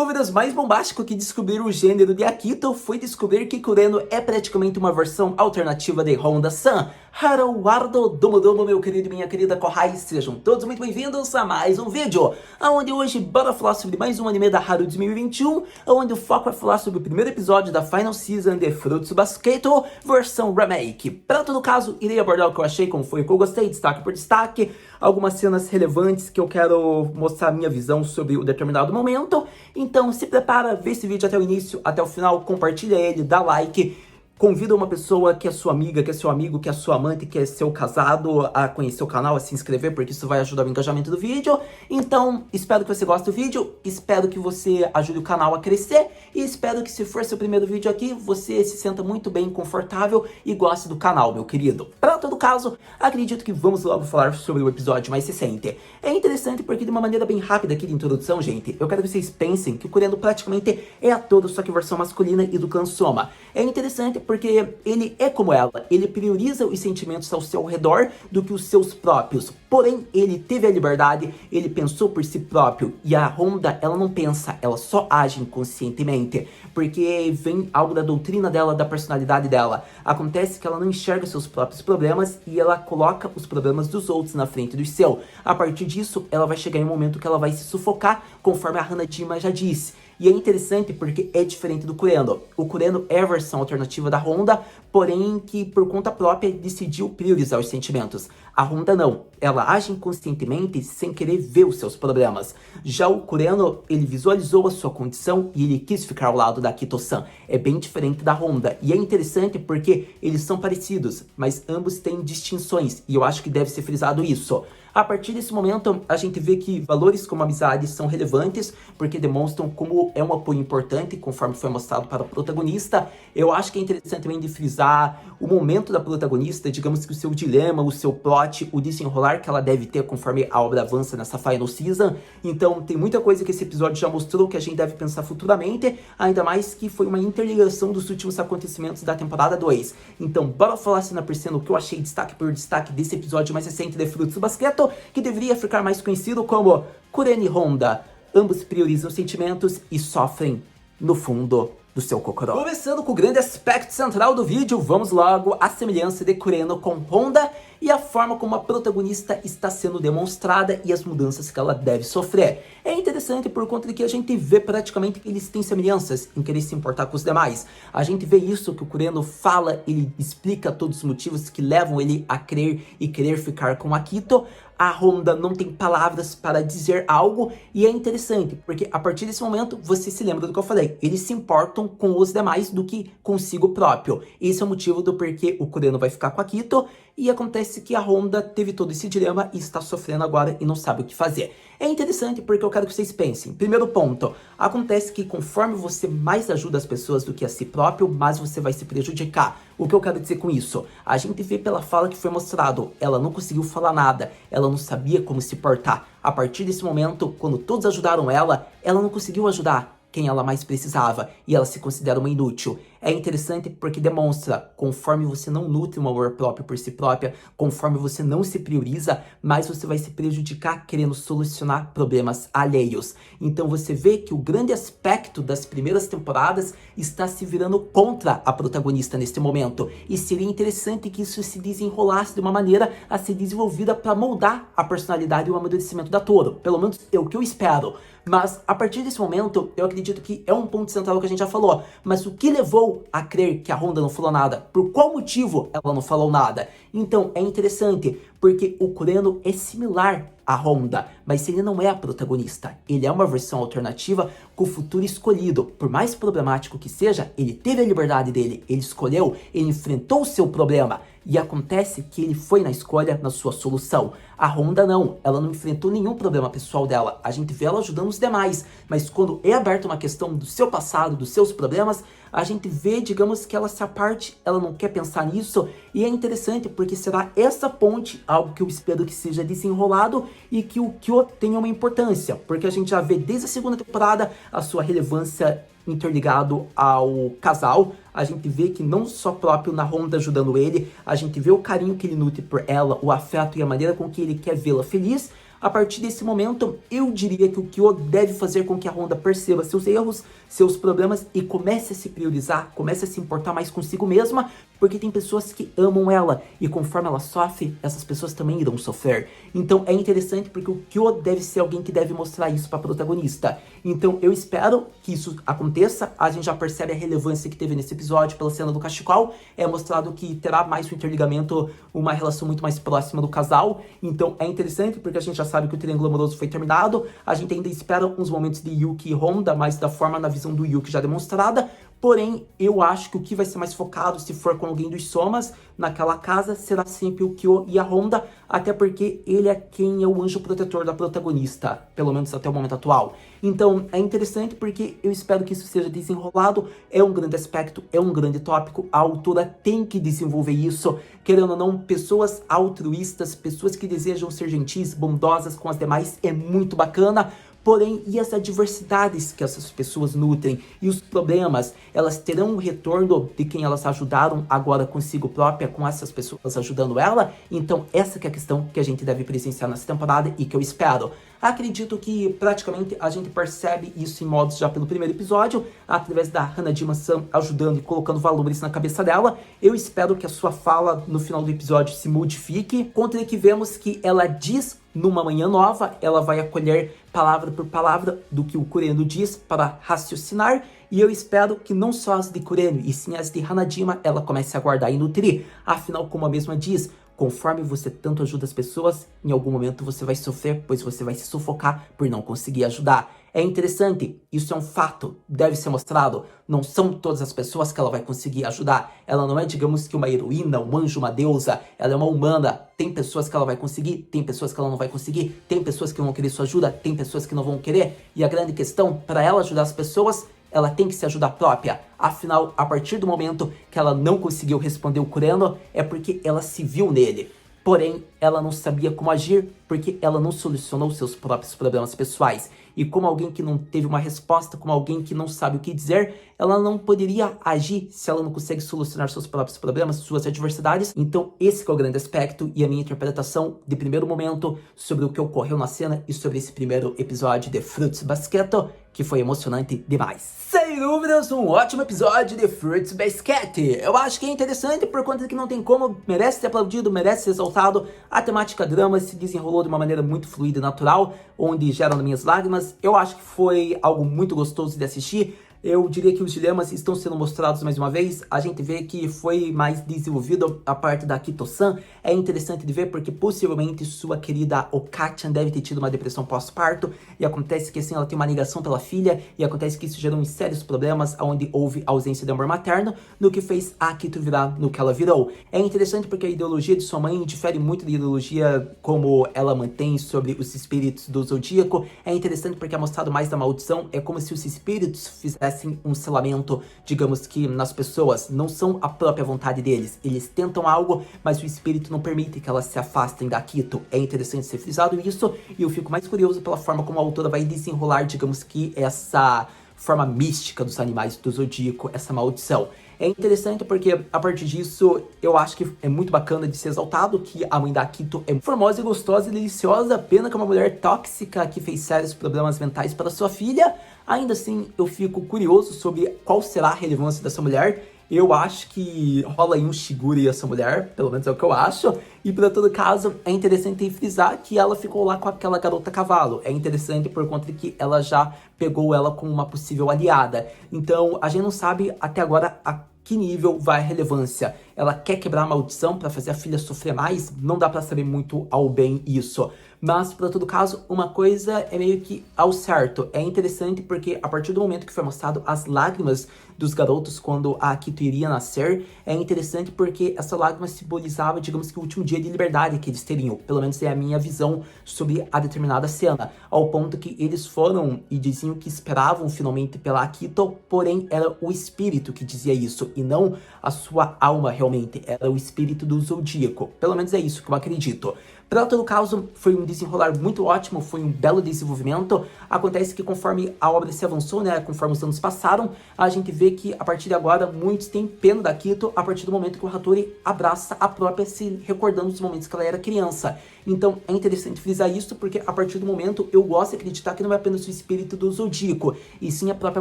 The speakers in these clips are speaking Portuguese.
dúvidas, mais bombástico que descobrir o gênero de Akito foi descobrir que Kureno é praticamente uma versão alternativa de Honda-san. Haruwardo Domodomo, meu querido e minha querida Kohai, sejam todos muito bem-vindos a mais um vídeo, onde hoje bora falar sobre mais um anime da Haru 2021, onde o foco é falar sobre o primeiro episódio da Final Season de Fruits Basket, versão remake. Para todo caso, irei abordar o que eu achei, como foi o que eu gostei, destaque por destaque, algumas cenas relevantes que eu quero mostrar a minha visão sobre o determinado momento. Então se prepara, vê esse vídeo até o início, até o final, compartilha ele, dá like, convida uma pessoa que é sua amiga, que é seu amigo, que é sua amante, que é seu casado a conhecer o canal, a se inscrever, porque isso vai ajudar o engajamento do vídeo. Então, espero que você goste do vídeo, espero que você ajude o canal a crescer e espero que, se for seu primeiro vídeo aqui, você se sinta muito bem, confortável e goste do canal, meu querido. Para todo caso, acredito que vamos logo falar sobre o episódio mais recente. É interessante porque, de uma maneira bem rápida aqui de introdução, gente, eu quero que vocês pensem que o Kureno praticamente é a todo, só que versão masculina e do clã Soma. É interessante porque ele é como ela, ele prioriza os sentimentos ao seu redor do que os seus próprios. Porém, ele teve a liberdade, ele pensou por si próprio. E a Honda, ela não pensa, ela só age inconscientemente. Porque vem algo da doutrina dela, da personalidade dela. Acontece que ela não enxerga seus próprios problemas e ela coloca os problemas dos outros na frente do seu. A partir disso, ela vai chegar em um momento que ela vai se sufocar, conforme a Hanajima já disse. E é interessante porque é diferente do Kureno. O Kureno é a versão alternativa da Honda, porém que por conta própria decidiu priorizar os sentimentos. A Honda não. Ela age inconscientemente sem querer ver os seus problemas. Já o Kureno, ele visualizou a sua condição e ele quis ficar ao lado da Akito-san. É bem diferente da Honda. E é interessante porque eles são parecidos, mas ambos têm distinções. E eu acho que deve ser frisado isso. A partir desse momento, a gente vê que valores como amizade são relevantes, porque demonstram como é um apoio importante, conforme foi mostrado para o protagonista. Eu acho que é interessante também de frisar o momento da protagonista, digamos que o seu dilema, o seu plot, o desenrolar que ela deve ter conforme a obra avança nessa Final Season. Então tem muita coisa que esse episódio já mostrou que a gente deve pensar futuramente, ainda mais que foi uma interligação dos últimos acontecimentos da temporada 2. Então bora falar cena por cena o que eu achei destaque por destaque desse episódio mais recente de Fruits Basket, que deveria ficar mais conhecido como Kureno e Honda. Ambos priorizam sentimentos e sofrem no fundo do seu kokoro. Começando com o grande aspecto central do vídeo, vamos logo à semelhança de Kureno com Honda e a forma como a protagonista está sendo demonstrada e as mudanças que ela deve sofrer. É interessante por conta de que a gente vê praticamente que eles têm semelhanças em querer se importar com os demais. A gente vê isso que o Kureno fala, ele explica todos os motivos que levam ele a crer e querer ficar com Akito. A Honda não tem palavras para dizer algo e é interessante, porque a partir desse momento você se lembra do que eu falei. Eles se importam com os demais do que consigo próprio. Esse é o motivo do porquê o Kureno vai ficar com Akito e acontece que a Honda teve todo esse dilema e está sofrendo agora e não sabe o que fazer. É interessante porque eu quero que vocês pensem. Primeiro ponto, acontece que conforme você mais ajuda as pessoas do que a si próprio, mais você vai se prejudicar. O que eu quero dizer com isso? A gente vê pela fala que foi mostrado, ela não conseguiu falar nada, ela não sabia como se portar. A partir desse momento, quando todos ajudaram ela não conseguiu ajudar quem ela mais precisava e ela se considera uma inútil. É interessante porque demonstra, conforme você não nutre um amor próprio por si própria, conforme você não se prioriza, mais você vai se prejudicar querendo solucionar problemas alheios. Então você vê que o grande aspecto das primeiras temporadas está se virando contra a protagonista neste momento. E seria interessante que isso se desenrolasse de uma maneira a ser desenvolvida para moldar a personalidade e o amadurecimento da Toro. Pelo menos é o que eu espero. Mas a partir desse momento, eu acredito que é um ponto central que a gente já falou. Mas o que levou a crer que a Honda não falou nada? Por qual motivo ela não falou nada? Então é interessante, porque o Kureno é similar à Honda, mas ele não é a protagonista. Ele é uma versão alternativa com o futuro escolhido. Por mais problemático que seja, ele teve a liberdade dele, ele escolheu, ele enfrentou o seu problema. E acontece que ele foi na escolha, na sua solução. A Honda não, ela não enfrentou nenhum problema pessoal dela. A gente vê ela ajudando os demais, mas quando é aberta uma questão do seu passado, dos seus problemas, a gente vê, digamos, que ela se aparte, ela não quer pensar nisso. E é interessante porque será essa ponte algo que eu espero que seja desenrolado e que o Kyo tenha uma importância. Porque a gente já vê desde a segunda temporada a sua relevância interligado ao casal. A gente vê que não só próprio na Honda ajudando ele, a gente vê o carinho que ele nutre por ela, o afeto e a maneira com que ele quer vê-la feliz. A partir desse momento, eu diria que o Kyo deve fazer com que a Honda perceba seus erros, seus problemas e comece a se priorizar, comece a se importar mais consigo mesma, porque tem pessoas que amam ela e conforme ela sofre, essas pessoas também irão sofrer. Então é interessante porque o Kyo deve ser alguém que deve mostrar isso para a protagonista. Então eu espero que isso aconteça. A gente já percebe a relevância que teve nesse episódio pela cena do cachecol. É mostrado que terá mais um interligamento, uma relação muito mais próxima do casal. Então é interessante porque a gente já sabe que o triângulo amoroso foi terminado. A gente ainda espera uns momentos de Yuki e Honda, mas da forma na visão do Yuki já demonstrada. Porém, eu acho que o que vai ser mais focado, se for com alguém dos Somas, naquela casa, será sempre o Kyo e a Honda, até porque ele é quem é o anjo protetor da protagonista, pelo menos até o momento atual. Então, é interessante porque eu espero que isso seja desenrolado, é um grande aspecto, é um grande tópico, a autora tem que desenvolver isso, querendo ou não, pessoas altruístas, pessoas que desejam ser gentis, bondosas com as demais, é muito bacana. Porém, e as adversidades que essas pessoas nutrem e os problemas, elas terão um retorno de quem elas ajudaram agora consigo própria, com essas pessoas ajudando ela? Então, essa que é a questão que a gente deve presenciar nessa temporada e que eu espero. Acredito que praticamente a gente percebe isso em modos já pelo primeiro episódio, através da Hanajima-san ajudando e colocando valores na cabeça dela. Eu espero que a sua fala no final do episódio se modifique, contra que vemos que ela diz numa manhã nova, ela vai acolher palavra por palavra do que o Kureno diz para raciocinar, e eu espero que não só as de Kureno, e sim as de Hanajima, ela comece a guardar e nutrir. Afinal, como a mesma diz, conforme você tanto ajuda as pessoas, em algum momento você vai sofrer, pois você vai se sufocar por não conseguir ajudar. É interessante, isso é um fato, deve ser mostrado. Não são todas as pessoas que ela vai conseguir ajudar. Ela não é, digamos que uma heroína, um anjo, uma deusa. Ela é uma humana. Tem pessoas que ela vai conseguir, tem pessoas que ela não vai conseguir. Tem pessoas que vão querer sua ajuda, tem pessoas que não vão querer. E a grande questão, para ela ajudar as pessoas, ela tem que se ajudar própria. Afinal, a partir do momento que ela não conseguiu responder o Kureno, é porque ela se viu nele. Porém, ela não sabia como agir porque ela não solucionou seus próprios problemas pessoais. E como alguém que não teve uma resposta, como alguém que não sabe o que dizer, ela não poderia agir se ela não consegue solucionar seus próprios problemas, suas adversidades. Então esse que é o grande aspecto e a minha interpretação de primeiro momento sobre o que ocorreu na cena e sobre esse primeiro episódio de Fruits Basket, que foi emocionante demais. Sem dúvidas, um ótimo episódio de Fruits Basket. Eu acho que é interessante por conta que não tem como, merece ser aplaudido, merece ser exaltado. A temática drama se desenrolou de uma maneira muito fluida e natural, onde geram minhas lágrimas. Eu acho que foi algo muito gostoso de assistir. Eu diria que os dilemas estão sendo mostrados mais uma vez. A gente vê que foi mais desenvolvido a parte da Kito-san. É interessante de ver porque possivelmente sua querida Okachan deve ter tido uma depressão pós-parto. E acontece que assim ela tem uma ligação pela filha. E acontece que isso gerou sérios problemas onde houve ausência de amor materno. No que fez a Kito virar no que ela virou. É interessante porque a ideologia de sua mãe difere muito da ideologia como ela mantém sobre os espíritos do Zodíaco. É interessante porque é mostrado mais da maldição. É como se os espíritos fizessem um selamento, digamos que nas pessoas, não são a própria vontade deles. Eles tentam algo, mas o espírito não permite que elas se afastem da Kito. É interessante ser frisado isso, e eu fico mais curioso pela forma como a autora vai desenrolar, digamos que essa forma mística dos animais do Zodíaco, essa maldição. É interessante porque, a partir disso, eu acho que é muito bacana de ser exaltado que a mãe da Kito é formosa e gostosa e deliciosa, pena que é uma mulher tóxica que fez sérios problemas mentais para sua filha. Ainda assim, eu fico curioso sobre qual será a relevância dessa mulher. Eu acho que rola aí um Shigure essa mulher, pelo menos é o que eu acho. E por todo caso, é interessante frisar que ela ficou lá com aquela garota cavalo. É interessante por conta de que ela já pegou ela como uma possível aliada. Então, a gente não sabe até agora a que nível vai a relevância. Ela quer quebrar a maldição para fazer a filha sofrer mais? Não dá para saber muito ao bem isso. Mas, por todo caso, uma coisa é meio que ao certo. É interessante porque a partir do momento que foi mostrado as lágrimas dos garotos quando a Kito iria nascer, é interessante porque essa lágrima simbolizava, digamos que o último dia de liberdade que eles teriam. Pelo menos é a minha visão sobre a determinada cena. Ao ponto que eles foram e diziam que esperavam finalmente pela Kito, porém era o espírito que dizia isso e não a sua alma realmente. realmente, era o espírito do Zodíaco. Pelo menos é isso que eu acredito. Para todo caso, foi um desenrolar muito ótimo, foi um belo desenvolvimento. Acontece que conforme a obra se avançou, né, conforme os anos passaram, a gente vê que a partir de agora muitos têm pena da Akito a partir do momento que o Hattori abraça a própria, se recordando dos momentos que ela era criança. Então é interessante frisar isso, porque a partir do momento eu gosto de acreditar que não é apenas o espírito do Zodíaco, e sim a própria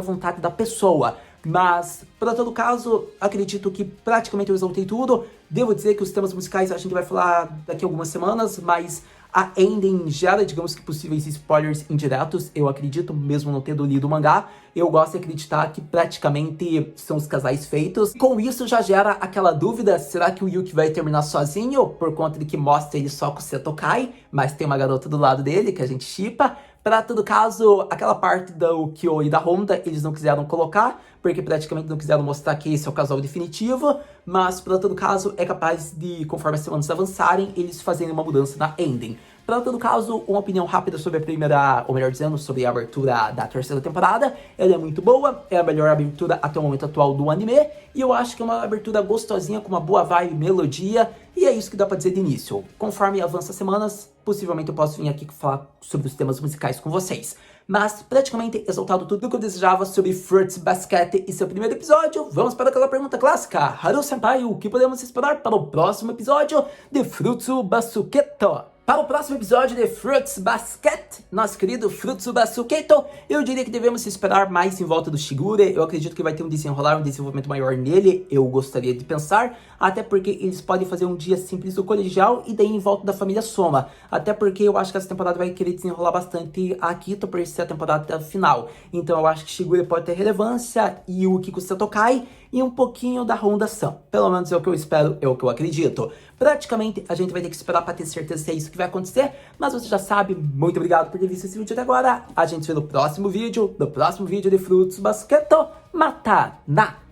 vontade da pessoa. Mas, para todo caso, acredito que praticamente eu exaltei tudo. Devo dizer que os temas musicais a gente vai falar daqui a algumas semanas, mas a ending gera, digamos que, possíveis spoilers indiretos, eu acredito, mesmo não tendo lido o mangá. Eu gosto de acreditar que praticamente são os casais feitos. Com isso já gera aquela dúvida, será que o Yuki vai terminar sozinho? Por conta de que mostra ele só com o Setokai, mas tem uma garota do lado dele que a gente shippa. Para todo caso, aquela parte do Kyo e da Honda eles não quiseram colocar, porque praticamente não quiseram mostrar que esse é o casal definitivo, mas para todo caso é capaz de, conforme as semanas avançarem, eles fazerem uma mudança na ending. Para todo caso, uma opinião rápida sobre a primeira, ou melhor dizendo, sobre a abertura da terceira temporada. Ela é muito boa, é a melhor abertura até o momento atual do anime, e eu acho que é uma abertura gostosinha, com uma boa vibe, melodia, e é isso que dá pra dizer de início. Conforme avança as semanas, possivelmente eu posso vir aqui falar sobre os temas musicais com vocês. Mas, praticamente exaltado tudo o que eu desejava sobre Fruits Basket e seu primeiro episódio, vamos para aquela pergunta clássica. Haru Senpai, o que podemos esperar para o próximo episódio de Fruits Basket? Para o próximo episódio de Fruits Basket, nosso querido Fruits Basket, eu diria que devemos esperar mais em volta do Shigure. Eu acredito que vai ter um desenvolvimento maior nele, eu gostaria de pensar, até porque eles podem fazer um dia simples do colegial e daí em volta da família Soma. Até porque eu acho que essa temporada vai querer desenrolar bastante a Akito por ser a temporada final. Então eu acho que Shigure pode ter relevância, e o Kiko Setokai e um pouquinho da Honda-san. Pelo menos é o que eu espero, é o que eu acredito. Praticamente a gente vai ter que esperar para ter certeza se é isso que vai acontecer, mas você já sabe. Muito obrigado por ter visto esse vídeo até agora. A gente se vê no próximo vídeo de Fruits Basket. Mata na!